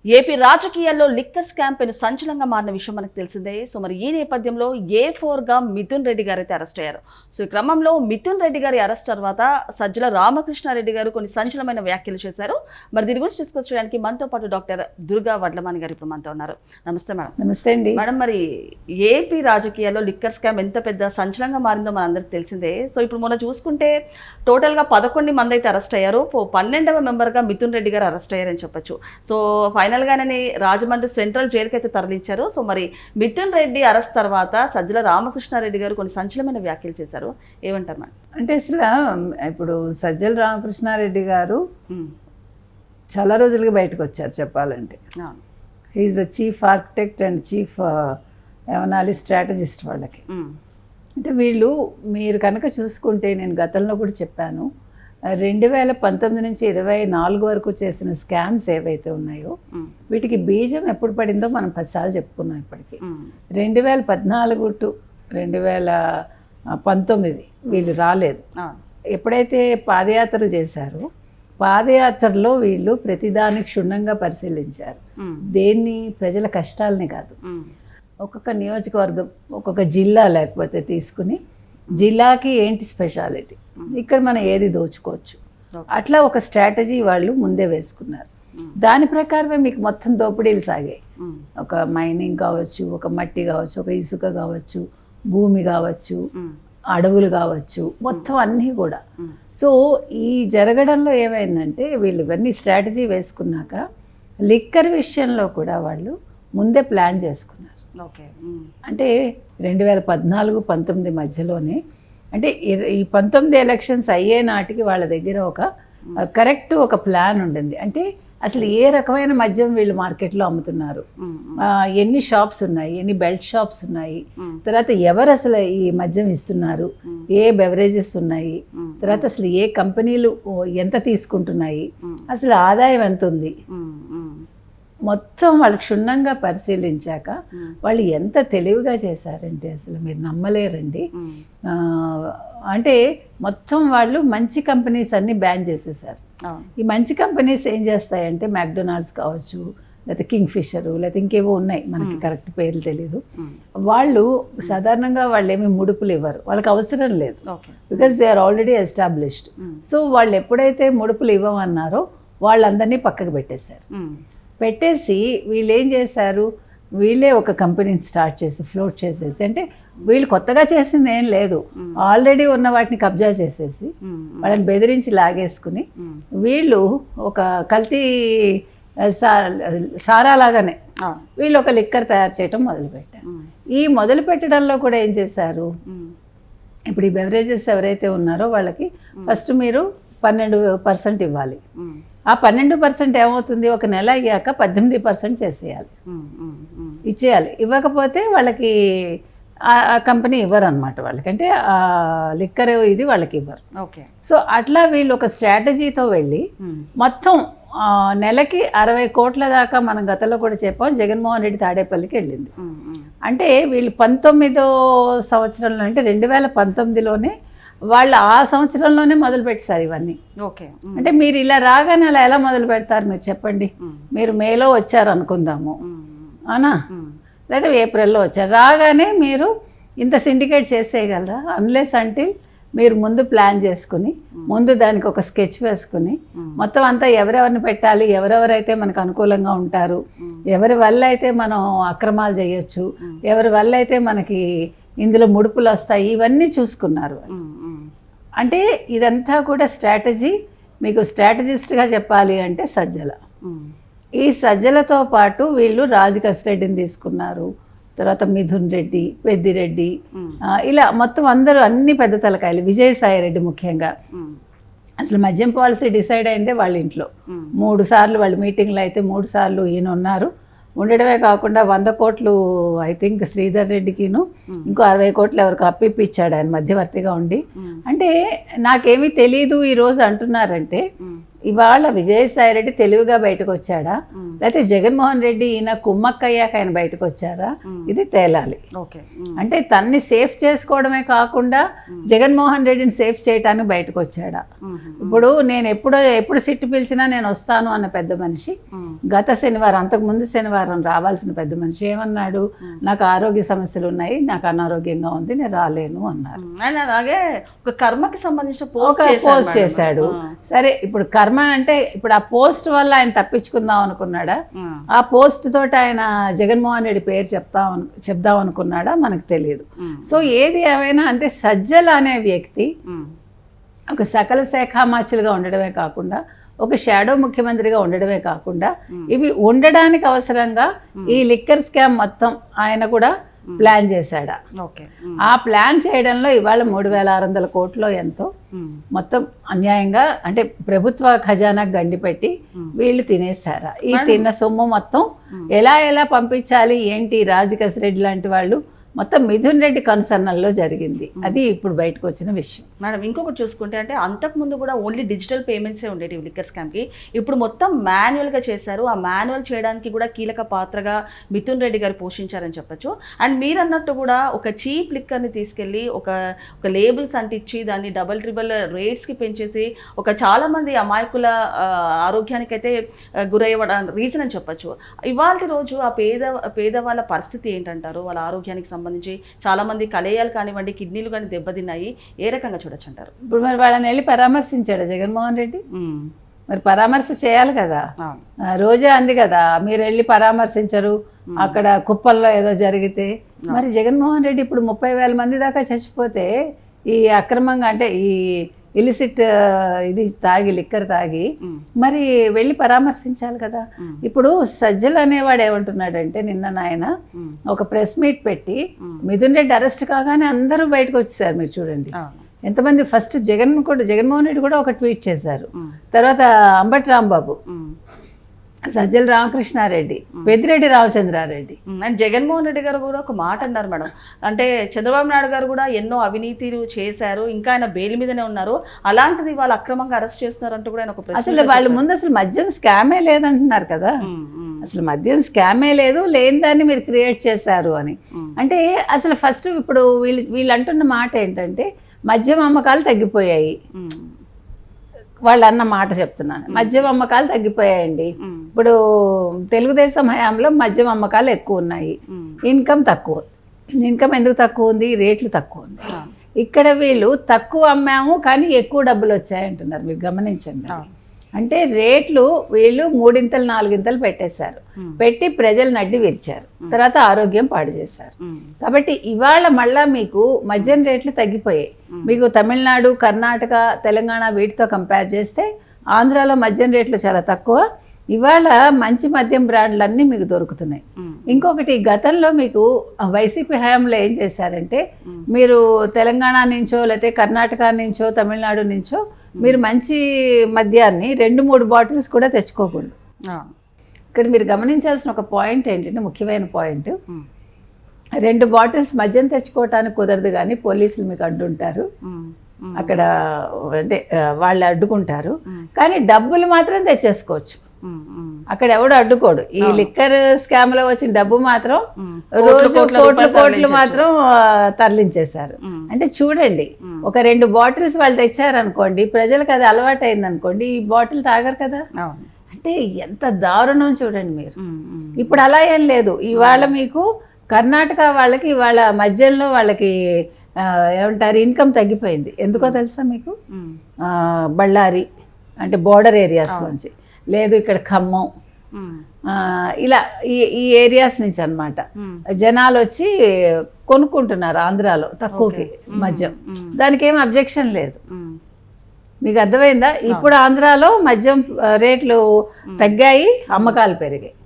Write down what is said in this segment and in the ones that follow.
AP రాజకీయాల్లో liquor scam పైన సంచలనంగా మారిన విషయం మనకు తెలిసిందే. సో మరి ఈ నేపథ్యంలో A4గా మిథున్ రెడ్డి గారు అయితే అరెస్ట్ అయ్యారు. సో ఈ క్రమంలో మిథున్ రెడ్డి గారి అరెస్ట్ తర్వాత సజ్జల రామకృష్ణారెడ్డి గారు కొన్ని సంచలనమైన వ్యాఖ్యలు చేశారు. మరి దీని గురించి డిస్కస్ చేయడానికి మనతో పాటు డాక్టర్ దుర్గా వడ్లమాని గారు ఇప్పుడు మనతో ఉన్నారు. నమస్తే మేడం. నమస్తే అండి మేడం, మరి ఏపీ రాజకీయాల్లో లిక్కర్ స్కామ్ ఎంత పెద్ద సంచలనంగా మారిందో మనందరికి తెలిసిందే. సో ఇప్పుడు మొన్న చూసుకుంటే టోటల్గా 11 మంది అయితే అరెస్ట్ అయ్యారు. 12వ మెంబర్గా మిథున్ రెడ్డి గారు అరెస్ట్ అయ్యారని చెప్పొచ్చు. సో ఫైనల్గానే రాజమండ్రి సెంట్రల్ జైలుకి అయితే తరలించారు. సో మరి మిథున్ రెడ్డి అరెస్ట్ తర్వాత సజ్జల రామకృష్ణారెడ్డి గారు కొన్ని సంచలనమైన వ్యాఖ్యలు చేశారు. ఏమంటారు మేడం? అంటే అసలు ఇప్పుడు సజ్జల రామకృష్ణారెడ్డి గారు చాలా రోజులుగా బయటకు వచ్చారు చెప్పాలంటే. He's the chief architect and chief ఏమనాలి స్ట్రాటజిస్ట్ వాళ్ళకి. అంటే వీళ్ళు మీరు కనుక చూసుకుంటే నేను గతంలో కూడా చెప్పాను, 2019 నుంచి 24 వరకు చేసిన స్కామ్స్ ఏవైతే ఉన్నాయో వీటికి బీజం ఎప్పుడు పడిందో మనం 10 సార్లు చెప్పుకున్నాం. ఇప్పటికి 2014 టు 2019 వీళ్ళు రాలేదు. ఎప్పుడైతే పాదయాత్రలు చేశారో పాదయాత్రలో వీళ్ళు ప్రతిదాన్ని క్షుణ్ణంగా పరిశీలించారు. దేన్ని? ప్రజల కష్టాలని కాదు. ఒక్కొక్క నియోజకవర్గం ఒక్కొక్క జిల్లా లేకపోతే తీసుకుని జిల్లాకి ఏంటి స్పెషాలిటీ, ఇక్కడ మనం ఏది దోచుకోవచ్చు, అట్లా ఒక స్ట్రాటజీ వాళ్ళు ముందే వేసుకున్నారు. దాని ప్రకారమే మీకు మొత్తం దోపిడీలు సాగాయి. ఒక మైనింగ్ కావచ్చు, ఒక మట్టి కావచ్చు, ఒక ఇసుక కావచ్చు, భూమి కావచ్చు, అడవులు కావచ్చు, మొత్తం అన్నీ కూడా. సో ఈ జరగడంలో ఏమైందంటే వీళ్ళు ఇవన్నీ స్ట్రాటజీ వేసుకున్నాక లిక్కర్ విషయంలో కూడా వాళ్ళు ముందే ప్లాన్ చేసుకున్నారు. అంటే 2014-19 మధ్యలోనే, అంటే ఈ 19 ఎలక్షన్స్ అయ్యే నాటికి వాళ్ళ దగ్గర ఒక కరెక్ట్ ఒక ప్లాన్ ఉండింది. అంటే అసలు ఏ రకమైన మద్యం వీళ్ళు మార్కెట్లో అమ్ముతున్నారు, ఎన్ని షాప్స్ ఉన్నాయి, ఎన్ని బెల్ట్ షాప్స్ ఉన్నాయి, తర్వాత ఎవరు అసలు ఈ మద్యం ఇస్తున్నారు, ఏ బెవరేజెస్ ఉన్నాయి, తర్వాత అసలు ఏ కంపెనీలు ఎంత తీసుకుంటున్నాయి, అసలు ఆదాయం ఎంత ఉంది, మొత్తం వాళ్ళు క్షుణ్ణంగా పరిశీలించాక వాళ్ళు ఎంత తెలివిగా చేశారంటే అసలు మీరు నమ్మలేరండి. అంటే మొత్తం వాళ్ళు మంచి కంపెనీస్ అన్ని బ్యాన్ చేసేసారు. ఈ మంచి కంపెనీస్ ఏం చేస్తాయంటే మెక్డొనాల్డ్స్ కావచ్చు, లేకపోతే కింగ్ ఫిషరు, లేకపోతే ఇంకేవో ఉన్నాయి, మనకి కరెక్ట్ పేర్లు తెలీదు. వాళ్ళు సాధారణంగా వాళ్ళు ఏమి ముడుపులు ఇవ్వరు, వాళ్ళకి అవసరం లేదు, because they are already established. So వాళ్ళు ఎప్పుడైతే ముడుపులు ఇవ్వమన్నారో వాళ్ళందరినీ పక్కకు పెట్టేసి వీళ్ళు ఏం చేశారు, వీళ్ళే ఒక కంపెనీని స్టార్ట్ చేసి ఫ్లోట్ చేసేసి, అంటే వీళ్ళు కొత్తగా చేసింది ఏం లేదు, ఆల్రెడీ ఉన్న వాటిని కబ్జా చేసేసి వాళ్ళని బెదిరించి లాగేసుకుని వీళ్ళు ఒక కల్తీ సారా లాగానే వీళ్ళు ఒక లిక్కర్ తయారు చేయటం మొదలుపెట్టారు. ఈ మొదలు పెట్టడంలో కూడా ఏం చేశారు, ఇప్పుడు ఈ బెవరేజెస్ ఎవరైతే ఉన్నారో వాళ్ళకి ఫస్ట్ మీరు 12% ఇవ్వాలి. ఆ 12% ఏమవుతుంది, ఒక నెల అయ్యాక 18% చేసేయాలి, ఇచ్చేయాలి. ఇవ్వకపోతే వాళ్ళకి ఆ కంపెనీ ఇవ్వరు అనమాట, వాళ్ళకి అంటే ఆ లిక్కర్ ఇది వాళ్ళకి ఇవ్వరు. సో అట్లా వీళ్ళు ఒక స్ట్రాటజీతో వెళ్ళి మొత్తం నెలకి 60 కోట్ల దాకా మనం గతంలో కూడా చెప్పాం, జగన్మోహన్ రెడ్డి తాడేపల్లికి వెళ్ళింది. అంటే వీళ్ళు 19వ సంవత్సరంలో, అంటే 2019లోనే వాళ్ళు ఆ సంవత్సరంలోనే మొదలు పెట్టారు ఇవన్నీ. అంటే మీరు ఇలా రాగానే అలా ఎలా మొదలు పెడతారు మీరు చెప్పండి? మీరు మేలో వచ్చారు అనుకుందాము, అవునా, లేదా ఏప్రిల్లో వచ్చారు, రాగానే మీరు ఇంత సిండికేట్ చేసేయగలరా? అన్లెస్ అంటే మీరు ముందు ప్లాన్ చేసుకుని ముందు దానికి ఒక స్కెచ్ వేసుకుని మొత్తం అంతా ఎవరెవరిని పెట్టాలి, ఎవరెవరైతే మనకు అనుకూలంగా ఉంటారు, ఎవరి వల్ల అయితే మనం అక్రమాలు చేయొచ్చు, ఎవరి వల్ల అయితే మనకి ఇందులో ముడుపులు వస్తాయి, ఇవన్నీ చూసుకున్నారు. అంటే ఇదంతా కూడా స్ట్రాటజీ. మీకు స్ట్రాటజిస్ట్గా చెప్పాలి అంటే సజ్జల. ఈ సజ్జలతో పాటు వీళ్ళు రాజకేశ్ రెడ్డిని తీసుకున్నారు, తర్వాత మిథున్ రెడ్డి, పెద్దిరెడ్డి, ఇలా మొత్తం అందరూ అన్ని పెద్ద తలకాయలు, విజయసాయి రెడ్డి ముఖ్యంగా. అసలు మద్యం పాలసీ డిసైడ్ అయిందే వాళ్ళ ఇంట్లో. 3 సార్లు వాళ్ళ మీటింగ్లో అయితే 3 సార్లు ఈయన ఉన్నారు. ఉండడమే కాకుండా 100 కోట్లు ఐ థింక్ శ్రీధర్ రెడ్డికిను, ఇంకో 60 కోట్లు ఎవరికి అప్పిప్పించాడు ఆయన మధ్యవర్తిగా ఉండి. అంటే నాకేమీ తెలీదు ఈరోజు అంటున్నారంటే ఇవాళ విజయసాయి రెడ్డి తెలివిగా బయటకు వచ్చాడా, లేకపోతే జగన్మోహన్ రెడ్డి ఈయన కుమ్మక్కయ్యాక ఆయన బయటకు వచ్చారా, ఇది తేలాలి. ఓకే. అంటే తన్ని సేఫ్ చేసుకోవడమే కాకుండా జగన్మోహన్ రెడ్డిని సేఫ్ చేయడానికి బయటకు వచ్చాడా. ఇప్పుడు నేను ఎప్పుడు సిట్టు పిలిచినా నేను వస్తాను అన్న పెద్ద మనిషి గత శనివారం, అంతకుముందు శనివారం రావాల్సిన పెద్ద మనిషి ఏమన్నాడు, నాకు ఆరోగ్య సమస్యలు ఉన్నాయి, నాకు అనారోగ్యంగా ఉంది, నేను రాలేను అన్నారు. అలాగే ఒక కర్మకి సంబంధించిన పోస్ట్ చేశాడు. సరే, ఇప్పుడు కర్మ అంటే ఇప్పుడు ఆ పోస్ట్ వల్ల ఆయన తప్పించుకుందాం అనుకున్నాడా, ఆ పోస్ట్ తోటి ఆయన జగన్మోహన్ రెడ్డి పేరు చెప్దాం అనుకున్నాడా మనకు తెలియదు. సో ఏది ఏమైనా అంటే సజ్జల అనే వ్యక్తి ఒక సకల శాఖామాచులుగా ఉండడమే కాకుండా ఒక షాడో ముఖ్యమంత్రిగా ఉండడమే కాకుండా ఇవి ఉండడానికి అవసరంగా ఈ లిక్కర్ స్కామ్ మొత్తం ఆయన కూడా ప్లాన్ చేశాడా. ఆ ప్లాన్ చేయడంలో ఇవాళ 3,600 కోట్లు ఎంతో మొత్తం అన్యాయంగా అంటే ప్రభుత్వ ఖజానాకు గండిపెట్టి వీళ్ళు తినేశారా. ఈ తిన్న సొమ్ము మొత్తం ఎలా పంపించాలి ఏంటి, రాజకేశ్ రెడ్డి లాంటి వాళ్ళు మొత్తం మిథున్ రెడ్డి కన్సర్నల్లో జరిగింది. అది ఇప్పుడు బయటకు వచ్చిన విషయం. మేడం ఇంకొకటి చూసుకుంటే అంటే అంతకుముందు కూడా ఓన్లీ డిజిటల్ పేమెంట్సే ఉండేవి లిక్కర్ స్కామ్కి, ఇప్పుడు మొత్తం మాన్యువల్గా చేశారు. ఆ మాన్యువల్ చేయడానికి కూడా కీలక పాత్రగా మిథున్ రెడ్డి గారు పోషించారని చెప్పచ్చు. అండ్ మీరు అన్నట్టు కూడా ఒక చీప్ లిక్కర్ని తీసుకెళ్ళి ఒక లేబుల్స్ అంటించి దాన్ని డబల్ ట్రిబుల్ రేట్స్కి పెంచేసి ఒక చాలామంది అమాయకుల ఆరోగ్యానికైతే గురయ్యడం రీజన్ అని చెప్పచ్చు. ఇవాళ రోజు ఆ పేదవాళ్ళ పరిస్థితి ఏంటంటారు, వాళ్ళ ఆరోగ్యానికి సంబంధించి చాలా మంది కలేయాలు కానివ్వండి, కిడ్నీలు కానీ దెబ్బతిన్నాయి, ఏ రకంగా చూడొచ్చు అంటారు? ఇప్పుడు మరి వాళ్ళని వెళ్ళి పరామర్శించాడు జగన్మోహన్ రెడ్డి, మరి పరామర్శ చేయాలి కదా. రోజే అంది కదా మీరు వెళ్ళి పరామర్శించరు, అక్కడ కుప్పల్లో ఏదో జరిగితే. మరి జగన్మోహన్ రెడ్డి ఇప్పుడు 30,000 మంది దాకా చచ్చిపోతే ఈ అక్రమంగా అంటే ఈ ఇలిసిట్ ఇది తాగి లిక్కర్ తాగి మరి వెళ్ళి పరామర్శించాలి కదా. ఇప్పుడు సజ్జలు అనేవాడు ఏమంటున్నాడంటే నిన్న నాయన ఒక ప్రెస్ మీట్ పెట్టి మిథున్ రెడ్డి అరెస్ట్ కాగానే అందరూ బయటకు వచ్చేసారు. మీరు చూడండి ఎంతమంది. ఫస్ట్ జగన్మోహన్ రెడ్డి కూడా ఒక ట్వీట్ చేశారు, తర్వాత అంబటి రాంబాబు, సజ్జల రామకృష్ణారెడ్డి, పెద్దిరెడ్డి రామచంద్రారెడ్డి అండ్ జగన్మోహన్ రెడ్డి గారు కూడా ఒక మాట అన్నారు మేడం, అంటే చంద్రబాబు నాయుడు గారు కూడా ఎన్నో అవినీతిలు చేశారు, ఇంకా ఆయన బెయిల్ మీదనే ఉన్నారు, అలాంటిది వాళ్ళు అక్రమంగా అరెస్ట్ చేస్తున్నారు అంటూ కూడా ఆయన ఒక ప్రశ్న. అసలు వాళ్ళు ముందు అసలు మద్యం స్కామే లేదంటున్నారు కదా, అసలు మద్యం స్కామే లేదు, లేని దాన్ని మీరు క్రియేట్ చేశారు అని. అంటే అసలు ఫస్ట్ ఇప్పుడు వీళ్ళు అంటున్న మాట ఏంటంటే మద్యం అమ్మకాలు తగ్గిపోయాయి, వాళ్ళు అన్న మాట చెప్తున్నాను. మద్యం అమ్మకాలు తగ్గిపోయాయండి. ఇప్పుడు తెలుగుదేశం హయాంలో మద్యం అమ్మకాలు ఎక్కువ ఉన్నాయి, ఇన్కమ్ తక్కువ. ఇన్కమ్ ఎందుకు తక్కువ ఉంది, రేట్లు తక్కువ ఉంది. ఇక్కడ వీళ్ళు తక్కువ అమ్మాము కానీ ఎక్కువ డబ్బులు వచ్చాయంటున్నారు. మీరు గమనించండి. అంటే రేట్లు వీళ్ళు 3 4 పెట్టేశారు, పెట్టి ప్రజలను అడ్డి విరిచారు, తర్వాత ఆరోగ్యం పాడు చేశారు. కాబట్టి ఇవాళ మళ్ళా మీకు మద్యం రేట్లు తగ్గిపోయాయి. మీకు తమిళనాడు, కర్ణాటక, తెలంగాణ వీటితో కంపేర్ చేస్తే ఆంధ్రాలో మద్యం రేట్లు చాలా తక్కువ. ఇవాళ మంచి మద్యం బ్రాండ్లన్నీ మీకు దొరుకుతున్నాయి. ఇంకొకటి గతంలో మీకు వైసీపీ హయాంలో ఏం చేశారంటే మీరు తెలంగాణ నుంచో లేకపోతే కర్ణాటక నుంచో తమిళనాడు నుంచో మీరు మంచి మద్యాన్ని 2-3 బాటిల్స్ కూడా తెచ్చుకోకూడదు. ఇక్కడ మీరు గమనించాల్సిన ఒక పాయింట్ ఏంటంటే ముఖ్యమైన పాయింట్, 2 బాటిల్స్ మద్యం తెచ్చుకోవటానికి కుదరదు కానీ పోలీసులు మీకు అడ్డుంటారు, అక్కడ అంటే వాళ్ళు అడ్డుకుంటారు, కానీ డబ్బులు మాత్రం తెచ్చేసుకోవచ్చు. అక్కడ ఎవడు అడ్డుకోడు. ఈ లిక్కర్ స్కామ్ లో వచ్చిన డబ్బు మాత్రం రోజు కోట్లు మాత్రం తరలించేశారు. అంటే చూడండి, ఒక 2 బాటిల్స్ వాళ్ళు తెచ్చారనుకోండి, ప్రజలకు అది అలవాటు అయింది అనుకోండి, ఈ బాటిల్ తాగరు కదా. అంటే ఎంత దారుణం చూడండి మీరు. ఇప్పుడు అలా ఏం లేదు. ఇవాళ మీకు కర్ణాటక వాళ్ళకి ఇవాళ మధ్యలో వాళ్ళకి ఏమంటారు ఇన్కమ్ తగ్గిపోయింది. ఎందుకో తెలుసా మీకు? బళ్ళారి అంటే బోర్డర్ ఏరియాస్ నుంచి, లేదు ఇక్కడ ఖమ్మం, ఇలా ఈ ఏరియాస్ నుంచి అన్నమాట జనాలు వచ్చి కొనుక్కుంటున్నారు ఆంధ్రాలో తక్కువకి మద్యం. దానికి ఏం అబ్జెక్షన్ లేదు. మీకు అర్థమైందా? ఇప్పుడు ఆంధ్రాలో మద్యం రేట్లు తగ్గాయి, అమ్మకాలు పెరిగాయి.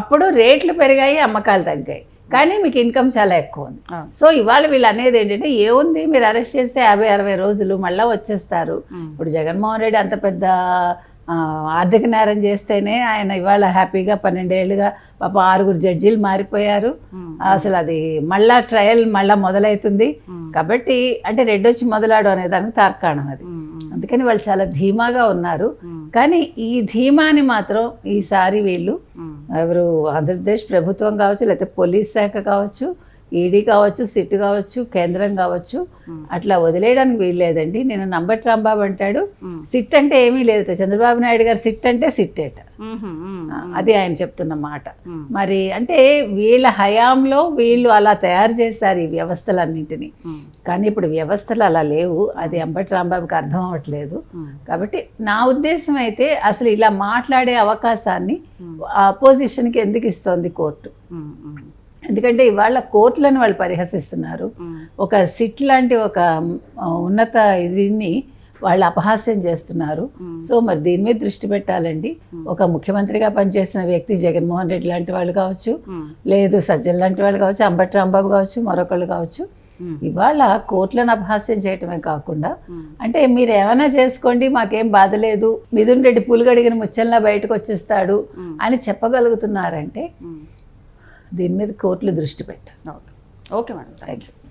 అప్పుడు రేట్లు పెరిగాయి, అమ్మకాలు తగ్గాయి, కానీ మీకు ఇన్కమ్ చాలా ఎక్కువ ఉంది. సో ఇవాళ వీళ్ళు అనేది ఏంటంటే ఏముంది, మీరు అరెస్ట్ చేస్తే 50-60 రోజులు మళ్ళీ వచ్చేస్తారు. ఇప్పుడు జగన్మోహన్ రెడ్డి అంత పెద్ద ఆర్థిక నేరం చేస్తేనే ఆయన ఇవాళ హ్యాపీగా 12 ఏళ్ళుగా పాప 6 జడ్జీలు మారిపోయారు. అసలు అది మళ్ళా ట్రయల్ మళ్ళా మొదలవుతుంది. కాబట్టి అంటే రెడ్డొచ్చి మొదలాడు అనే దానికి తార్కాణం అది. అందుకని వాళ్ళు చాలా ధీమాగా ఉన్నారు. కానీ ఈ ధీమాని మాత్రం ఈసారి వీళ్ళు ఎవరు ఆంధ్రప్రదేశ్ ప్రభుత్వం కావచ్చు, లేకపోతే పోలీస్ శాఖ కావచ్చు, ఈడీ కావచ్చు, సిట్ కావచ్చు, కేంద్రం కావచ్చు, అట్లా వదిలేయడానికి వీల్లేదండి. నేను నంబటి రాంబాబు అంటాడు సిట్ అంటే ఏమీ లేదు, చంద్రబాబు నాయుడు గారు సిట్ అంటే సిట్టేట, అది ఆయన చెప్తున్న మాట. మరి అంటే వీళ్ళ హయాంలో వీళ్ళు అలా తయారు చేశారు ఈ వ్యవస్థలన్నింటినీ, కానీ ఇప్పుడు వ్యవస్థలు అలా లేవు. అది అంబటి రాంబాబుకి అర్థం అవ్వట్లేదు. కాబట్టి నా ఉద్దేశం అయితే అసలు ఇలా మాట్లాడే అవకాశాన్ని అపోజిషన్కి ఎందుకు ఇస్తోంది కోర్టు? ఎందుకంటే ఇవాళ కోర్టులను వాళ్ళు పరిహసిస్తున్నారు. ఒక సిట్ లాంటి ఒక ఉన్నత దీన్ని వాళ్ళు అపహాస్యం చేస్తున్నారు. సో మరి దీని మీద దృష్టి పెట్టాలండి. ఒక ముఖ్యమంత్రిగా పనిచేసిన వ్యక్తి జగన్మోహన్ రెడ్డి లాంటి వాళ్ళు కావచ్చు, లేదు సజ్జన్ లాంటి వాళ్ళు కావచ్చు, అంబటి రాంబాబు కావచ్చు, మరొకళ్ళు కావచ్చు, ఇవాళ కోర్టులను అపహాస్యం చేయటమే కాకుండా అంటే మీరు ఏమైనా చేసుకోండి మాకేం బాధ లేదు, మిథున్ రెడ్డి పులిగడిగిన ముచ్చల్లా బయటకు వచ్చేస్తాడు అని చెప్పగలుగుతున్నారంటే దీని మీద కోర్టులు దృష్టి పెట్టారు. Okay madam, thank you.